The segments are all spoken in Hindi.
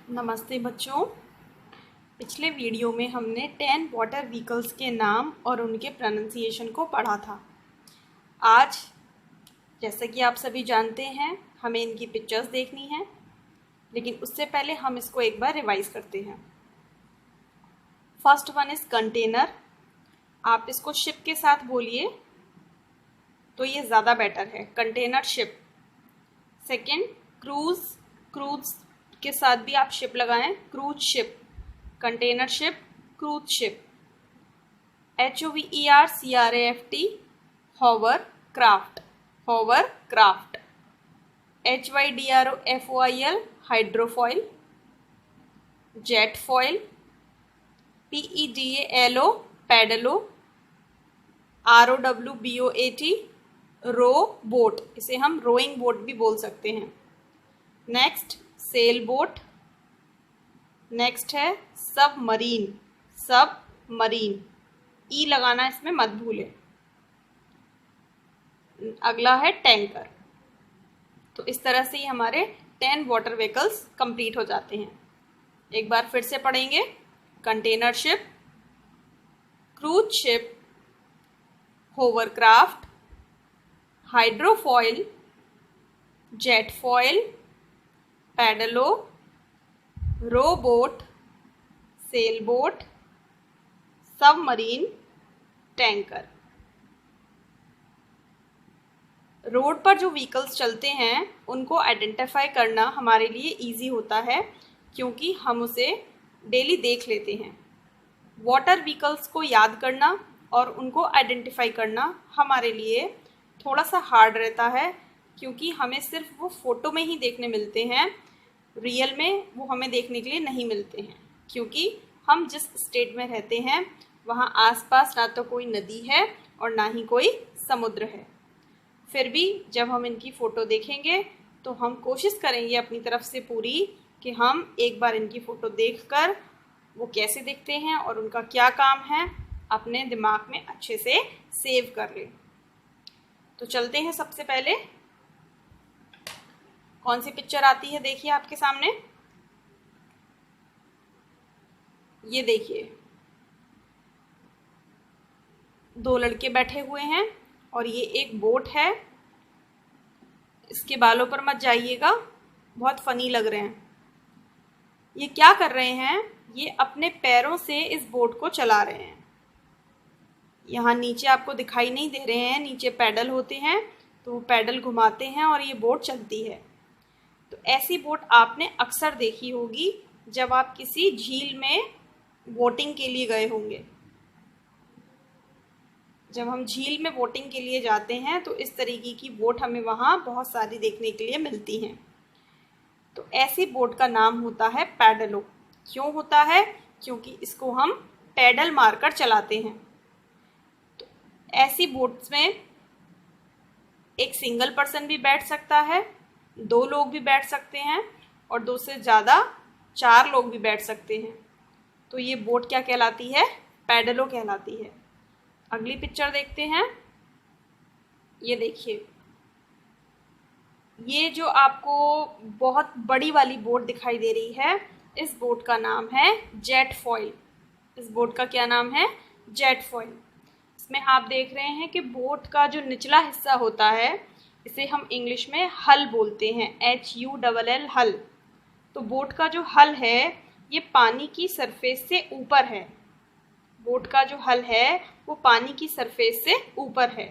नमस्ते बच्चों। पिछले वीडियो में हमने 10 वाटर व्हीकल्स के नाम और उनके प्रोनाउंसिएशन को पढ़ा था। आज जैसा कि आप सभी जानते हैं हमें इनकी पिक्चर्स देखनी है, लेकिन उससे पहले हम इसको एक बार रिवाइज करते हैं। First one is container. आप इसको शिप के साथ बोलिए तो ये ज़्यादा बेटर है, container ship. Second cruise, cruise के साथ भी आप शिप लगाएं, cruise ship, container ship, cruise ship. HOVERCRAFT, hovercraft, hovercraft. HYDROFOIL, hydrofoil, jet foil. PEDALO, pedalo. ROWBOAT, rowboat, इसे हम रोइंग बोट भी बोल सकते हैं। Next sail boat. नेक्स्ट है सब मरीन, सब मरीन, ई लगाना इसमें मत भूलें। अगला है टैंकर। तो इस तरह से ही हमारे 10 वाटर व्हीकल्स कंप्लीट हो जाते हैं। एक बार फिर से पढ़ेंगे। Container ship, cruise ship, hovercraft, hydrofoil, jet foil, pedalo, rowboat, sailboat, submarine, tanker. Road पर जो व्हीकल्स चलते हैं उनको आइडेंटिफाई करना हमारे लिए इजी होता है, क्योंकि हम उसे डेली देख लेते हैं। वाटर व्हीकल्स को याद करना और उनको आइडेंटिफाई करना हमारे लिए थोड़ा सा हार्ड रहता है, क्योंकि हमें सिर्फ वो फ़ोटो में ही देखने मिलते हैं, रियल में वो हमें देखने के लिए नहीं मिलते हैं। क्योंकि हम जिस स्टेट में रहते हैं वहाँ आसपास ना तो कोई नदी है और ना ही कोई समुद्र है। फिर भी जब हम इनकी फ़ोटो देखेंगे तो हम कोशिश करेंगे अपनी तरफ से पूरी कि हम एक बार इनकी फ़ोटो देखकर वो कैसे दिखते हैं और उनका क्या काम है अपने दिमाग में अच्छे से सेव कर लें। तो चलते हैं। सबसे पहले कौन सी पिक्चर आती है, देखिए आपके सामने। ये देखिए, दो लड़के बैठे हुए हैं और ये एक बोट है। इसके बालों पर मत जाइएगा, बहुत फनी लग रहे हैं। ये क्या कर रहे हैं, ये अपने पैरों से इस बोट को चला रहे हैं। यहाँ नीचे आपको दिखाई नहीं दे रहे हैं, नीचे पैडल होते हैं, तो वो पैडल घुमाते हैं और ये बोट चलती है। तो ऐसी बोट आपने अक्सर देखी होगी जब आप किसी झील में बोटिंग के लिए गए होंगे। जब हम झील में बोटिंग के लिए जाते हैं तो इस तरीके की बोट हमें वहाँ बहुत सारी देखने के लिए मिलती हैं। तो ऐसी बोट का नाम होता है पैडलो। क्यों होता है? क्योंकि इसको हम पैडल मारकर चलाते हैं। तो ऐसी बोट्स में एक सिंगल पर्सन भी बैठ सकता है, 2 लोग भी बैठ सकते हैं और 2 से ज़्यादा 4 लोग भी बैठ सकते हैं। तो ये बोट क्या कहलाती है? पैडलो कहलाती है। अगली पिक्चर देखते हैं। ये देखिए, ये जो आपको बहुत बड़ी वाली बोट दिखाई दे रही है, इस बोट का नाम है जेट फॉइल। इस बोट का क्या नाम है? Jet foil. इसमें आप देख रहे हैं कि बोट का जो निचला हिस्सा होता है इसे हम इंग्लिश में हल बोलते हैं, HULL, हल। तो बोट का जो हल है ये पानी की सरफेस से ऊपर है। बोट का जो हल है वो पानी की सरफेस से ऊपर है।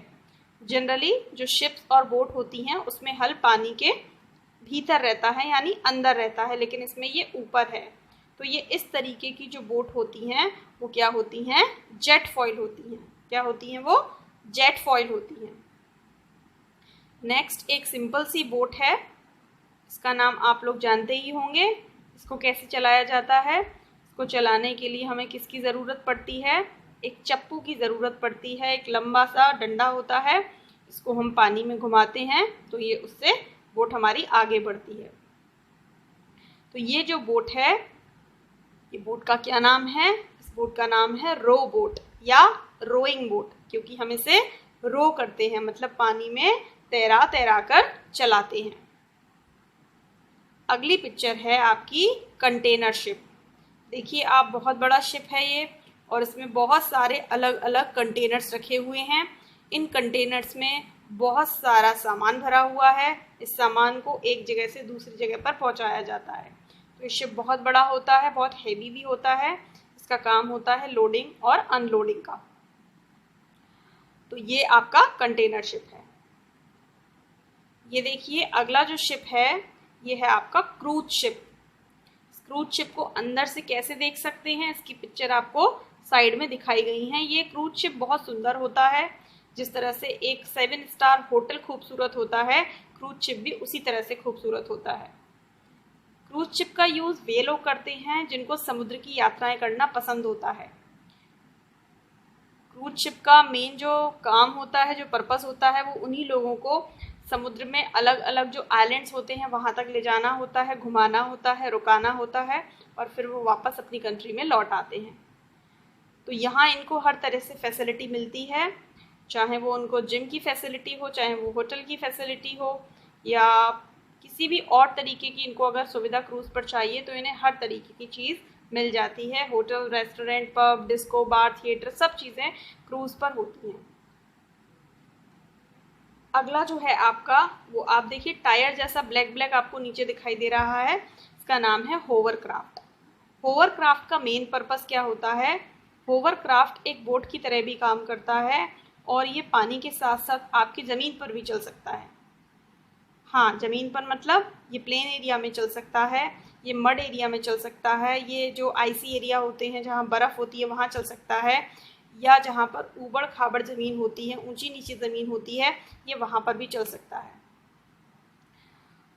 जनरली जो शिप्स और बोट होती हैं उसमें हल पानी के भीतर रहता है, यानी अंदर रहता है, लेकिन इसमें ये ऊपर है। तो ये इस तरीके की जो बोट होती हैं वो क्या होती हैं? जेट फॉइल होती हैं। क्या होती हैं वो? जेट फॉइल होती हैं। नेक्स्ट एक सिंपल सी बोट है, इसका नाम आप लोग जानते ही होंगे। इसको कैसे चलाया जाता है? इसको चलाने के लिए हमें किसकी ज़रूरत पड़ती है? एक चप्पू की ज़रूरत पड़ती है। एक लंबा सा डंडा होता है, इसको हम पानी में घुमाते हैं तो ये उससे बोट हमारी आगे बढ़ती है। तो ये जो बोट है, ये बोट का क्या नाम है? इस बोट का नाम है रो बोट या रोइंग बोट, क्योंकि हम इसे रो करते हैं, मतलब पानी में तैरा तैरा कर चलाते हैं। अगली पिक्चर है आपकी कंटेनर शिप। देखिए आप, बहुत बड़ा शिप है ये और इसमें बहुत सारे अलग अलग कंटेनर्स रखे हुए हैं। इन कंटेनर्स में बहुत सारा सामान भरा हुआ है। इस सामान को एक जगह से दूसरी जगह पर पहुंचाया जाता है। तो ये शिप बहुत बड़ा होता है, बहुत हेवी भी होता है। इसका काम होता है लोडिंग और अनलोडिंग का। तो ये आपका कंटेनर शिप है। ये देखिए अगला जो शिप है ये है आपका क्रूज शिप। क्रूज शिप को अंदर से कैसे देख सकते हैं, इसकी पिक्चर आपको साइड में दिखाई गई है। ये क्रूज शिप बहुत सुंदर होता है। जिस तरह से एक 7 स्टार होटल खूबसूरत होता है, क्रूज शिप भी उसी तरह से खूबसूरत होता है। क्रूज शिप का यूज वे लोग करते हैं जिनको समुद्र की यात्राएं करना पसंद होता है। क्रूज शिप का मेन जो काम होता है, जो पर्पस होता है, वो उन्हीं लोगों को समुद्र में अलग अलग जो आइलैंड्स होते हैं वहाँ तक ले जाना होता है, घुमाना होता है, रुकाना होता है और फिर वो वापस अपनी कंट्री में लौट आते हैं। तो यहाँ इनको हर तरह से फैसिलिटी मिलती है, चाहे वो उनको जिम की फैसिलिटी हो, चाहे वो होटल की फैसिलिटी हो, या किसी भी और तरीके की इनको अगर सुविधा क्रूज़ पर चाहिए तो इन्हें हर तरीके की चीज़ मिल जाती है। होटल, रेस्टोरेंट, पब, डिस्को, बार, थिएटर, सब चीज़ें क्रूज़ पर होती हैं। अगला जो है आपका, वो आप देखिए टायर जैसा ब्लैक ब्लैक आपको नीचे दिखाई दे रहा है, इसका नाम है होवरक्राफ्ट। होवरक्राफ्ट का मेन पर्पस क्या होता है? होवरक्राफ्ट एक बोट की तरह भी काम करता है और ये पानी के साथ साथ आपकी ज़मीन पर भी चल सकता है। हाँ, ज़मीन पर मतलब ये प्लेन एरिया में चल सकता है, ये मड एरिया में चल सकता है, ये जो आइसी एरिया होते हैं जहाँ बर्फ़ होती है वहाँ चल सकता है, या जहाँ पर ऊबड़ खाबड़ ज़मीन होती है, ऊंची नीची ज़मीन होती है, ये वहाँ पर भी चल सकता है।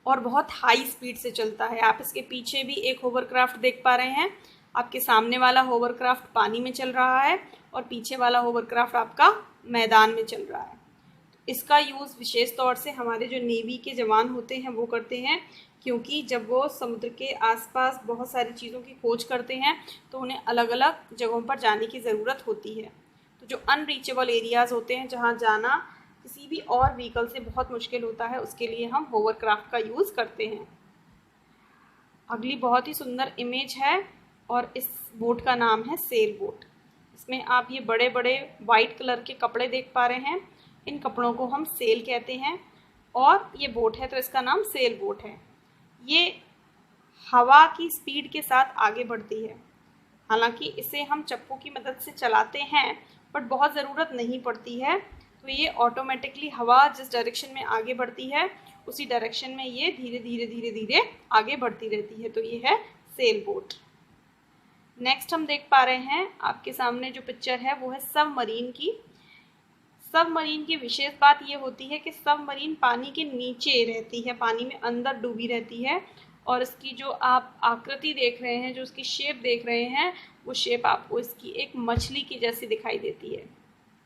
और बहुत हाई स्पीड से चलता है। आप इसके पीछे भी एक होवरक्राफ्ट देख पा रहे हैं। आपके सामने वाला होवरक्राफ्ट पानी में चल रहा है और पीछे वाला होवरक्राफ्ट आपका मैदान में चल रहा है। इसका यूज़ विशेष तौर से हमारे जो नेवी के जवान होते हैं वो करते हैं, क्योंकि जब वो समुद्र के आसपास बहुत सारी चीज़ों की खोज करते हैं तो उन्हें अलग अलग जगहों पर जाने की ज़रूरत होती है। तो जो अनरीचेबल एरियाज़ होते हैं, जहाँ जाना किसी भी और व्हीकल से बहुत मुश्किल होता है, उसके लिए हम होवरक्राफ्ट का यूज़ करते हैं। अगली बहुत ही सुंदर इमेज है और इस बोट का नाम है सेल बोट। इसमें आप ये बड़े बड़े वाइट कलर के कपड़े देख पा रहे हैं। इन कपड़ों को हम सेल कहते हैं और ये बोट है तो इसका नाम सेल बोट है। ये हवा की स्पीड के साथ आगे बढ़ती है। हालांकि इसे हम चप्पू की मदद से चलाते हैं बट बहुत ज़रूरत नहीं पड़ती है। तो ये ऑटोमेटिकली हवा जिस डायरेक्शन में आगे बढ़ती है उसी डायरेक्शन में ये धीरे धीरे धीरे धीरे आगे बढ़ती रहती है। तो ये है सेल बोट। नेक्स्ट हम देख पा रहे हैं आपके सामने जो पिक्चर है वो है सबमरीन की। सबमरीन की विशेष बात ये होती है कि सबमरीन पानी के नीचे रहती है, पानी में अंदर डूबी रहती है और इसकी जो आप आकृति देख रहे हैं, जो उसकी शेप देख रहे हैं, वो शेप आपको इसकी एक मछली की जैसी दिखाई देती है।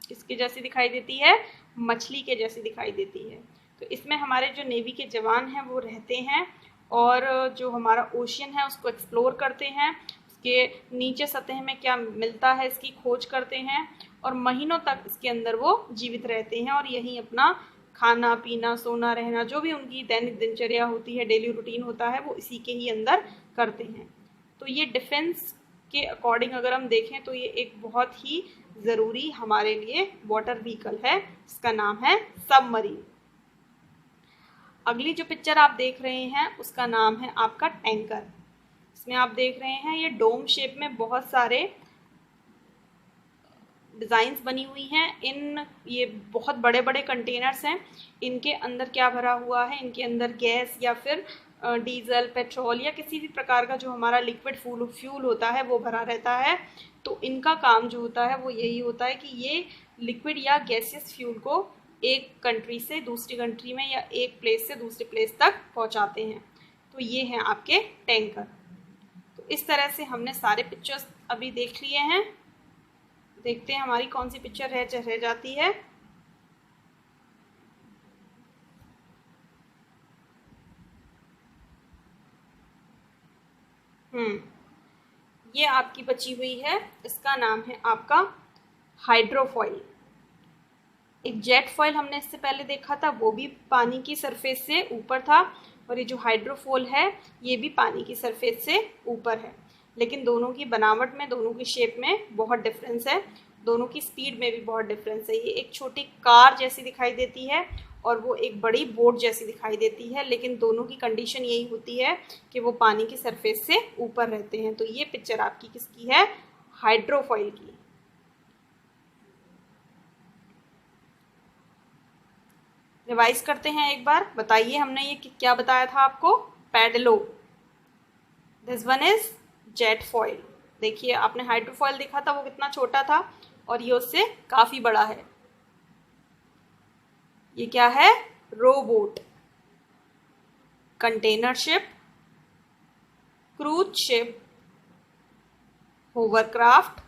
किसके जैसी दिखाई देती है? मछली के जैसी दिखाई देती है। तो इसमें हमारे जो नेवी के जवान हैं वो रहते हैं और जो हमारा ओशियन है उसको एक्सप्लोर करते हैं, उसके नीचे सतह में क्या मिलता है इसकी खोज करते हैं और महीनों तक इसके अंदर वो जीवित रहते हैं और यहीं अपना खाना पीना, सोना, रहना, जो भी उनकी दैनिक दिनचर्या होती है, डेली रूटीन होता है, वो इसी के ही अंदर करते हैं। तो ये डिफेंस के अकॉर्डिंग अगर हम देखें तो ये एक बहुत ही ज़रूरी हमारे लिए वाटर व्हीकल है, इसका नाम है सबमरीन। अगली जो पिक्चर आप देख रहे हैं उसका नाम है आपका टैंकर। इसमें आप देख रहे हैं ये डोम शेप में बहुत सारे डिज़ाइंस बनी हुई हैं। ये बहुत बड़े बड़े कंटेनर्स हैं। इनके अंदर क्या भरा हुआ है? इनके अंदर गैस या फिर डीजल, पेट्रोल या किसी भी प्रकार का जो हमारा लिक्विड फ्यूल होता है वो भरा रहता है। तो इनका काम जो होता है वो यही होता है कि ये लिक्विड या गैसियस फ्यूल को एक कंट्री से दूसरी कंट्री में या एक प्लेस से दूसरे प्लेस तक पहुंचाते हैं। तो ये हैं आपके टैंकर। तो इस तरह से हमने सारे पिक्चर्स अभी देख लिए हैं। देखते हैं हमारी कौन सी पिक्चर रह जाती है। ये आपकी बची हुई है, इसका नाम है आपका हाइड्रोफॉइल। एक जेट फॉइल हमने इससे पहले देखा था, वो भी पानी की सरफेस से ऊपर था और ये जो हाइड्रोफोल है ये भी पानी की सरफेस से ऊपर है। लेकिन दोनों की बनावट में, दोनों की शेप में बहुत डिफरेंस है, दोनों की स्पीड में भी बहुत डिफरेंस है। ये एक छोटी कार जैसी दिखाई देती है और वो एक बड़ी बोट जैसी दिखाई देती है, लेकिन दोनों की कंडीशन यही होती है कि वो पानी की सरफेस से ऊपर रहते हैं। तो ये पिक्चर आपकी किसकी है? हाइड्रोफॉइल की। रिवाइज करते हैं एक बार। बताइए हमने ये क्या बताया था आपको? Pedalo. This one is jetfoil. देखिए आपने हाइड्रोफॉइल देखा था, वो कितना छोटा था और ये उससे काफी बड़ा है। ये क्या है? Robot, container ship, cruise ship, hovercraft,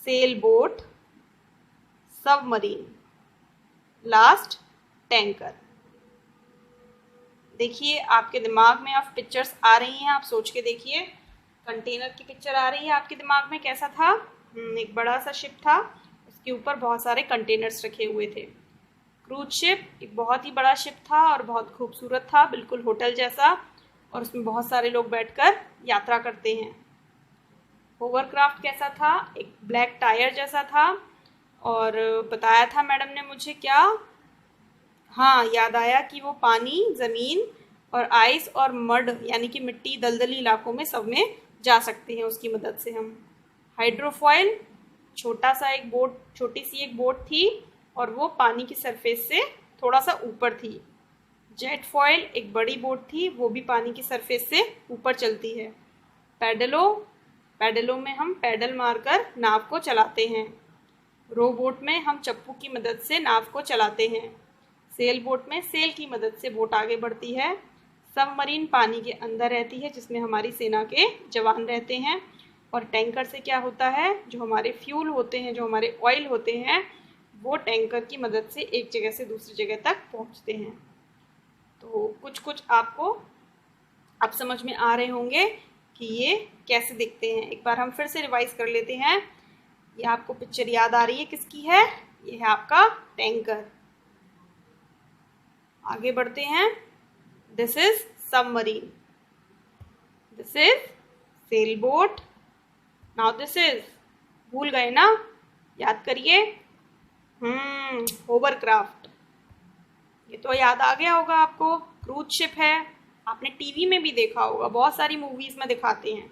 sailboat, submarine, last tanker. देखिए आपके दिमाग में अब पिक्चर्स आ रही हैं, आप सोच के देखिए। कंटेनर की पिक्चर आ रही है आपके दिमाग में, कैसा था? एक बड़ा सा शिप था, उसके ऊपर बहुत सारे कंटेनर्स रखे हुए थे। क्रूज शिप एक बहुत ही बड़ा शिप था और बहुत खूबसूरत था, बिल्कुल होटल जैसा, और उसमें बहुत सारे लोग बैठकर यात्रा करते हैं। होवरक्राफ्ट कैसा था? एक ब्लैक टायर जैसा था, और बताया था मैडम ने मुझे क्या, हाँ याद आया कि वो पानी, ज़मीन और आइस और मड यानी कि मिट्टी, दलदली इलाकों में सब में जा सकते हैं उसकी मदद से हम। हाइड्रोफॉइल छोटा सा एक बोट, छोटी सी एक बोट थी और वो पानी की सरफेस से थोड़ा सा ऊपर थी। जेट फॉइल एक बड़ी बोट थी, वो भी पानी की सरफेस से ऊपर चलती है। पैडलों में हम पैडल मारकर नाव को चलाते हैं। रोबोट में हम चप्पू की मदद से नाव को चलाते हैं। सेल बोट में सेल की मदद से बोट आगे बढ़ती है। सबमरीन पानी के अंदर रहती है जिसमें हमारी सेना के जवान रहते हैं। और टैंकर से क्या होता है? जो हमारे फ्यूल होते हैं, जो हमारे ऑयल होते हैं, वो टैंकर की मदद से एक जगह से दूसरी जगह तक पहुंचते हैं। तो कुछ आपको अब समझ में आ रहे होंगे कि ये कैसे दिखते हैं। एक बार हम फिर से रिवाइज कर लेते हैं। ये आपको पिक्चर याद आ रही है किसकी है? ये है आपका टैंकर। आगे बढ़ते हैं। This is submarine, this is sail boat, now this is, भूल गए ना? याद करिए। होवरक्राफ्ट, ये तो याद आ गया होगा आपको। क्रूज शिप है, आपने टीवी में भी देखा होगा, बहुत सारी मूवीज में दिखाते हैं।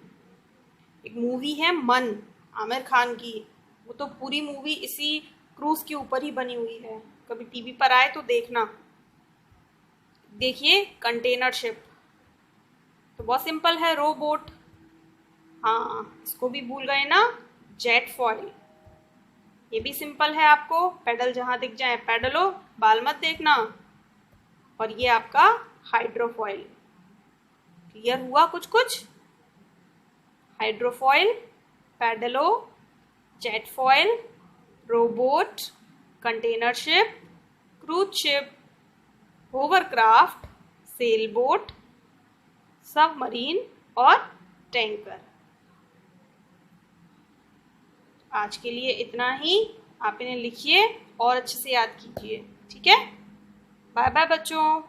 एक मूवी है मन, आमिर खान की, वो तो पूरी मूवी इसी क्रूज के ऊपर ही बनी हुई है। कभी टीवी पर आए तो देखना। देखिए कंटेनर शिप तो बहुत सिंपल है, रोबोट। हाँ, इसको भी भूल गए ना? जेट फॉइल, ये भी सिंपल है। आपको पेडल जहां दिख जाए पेडलो, बाल मत देखना। और ये आपका हाइड्रोफॉइल। क्लियर हुआ कुछ? Hydrofoil, pedalo, jetfoil, rowboat, container ship, cruise ship, hovercraft, sailboat, submarine और टैंकर। आज के लिए इतना ही। आप इन्हें लिखिए और अच्छे से याद कीजिए। ठीक है? बाय बाय बच्चों।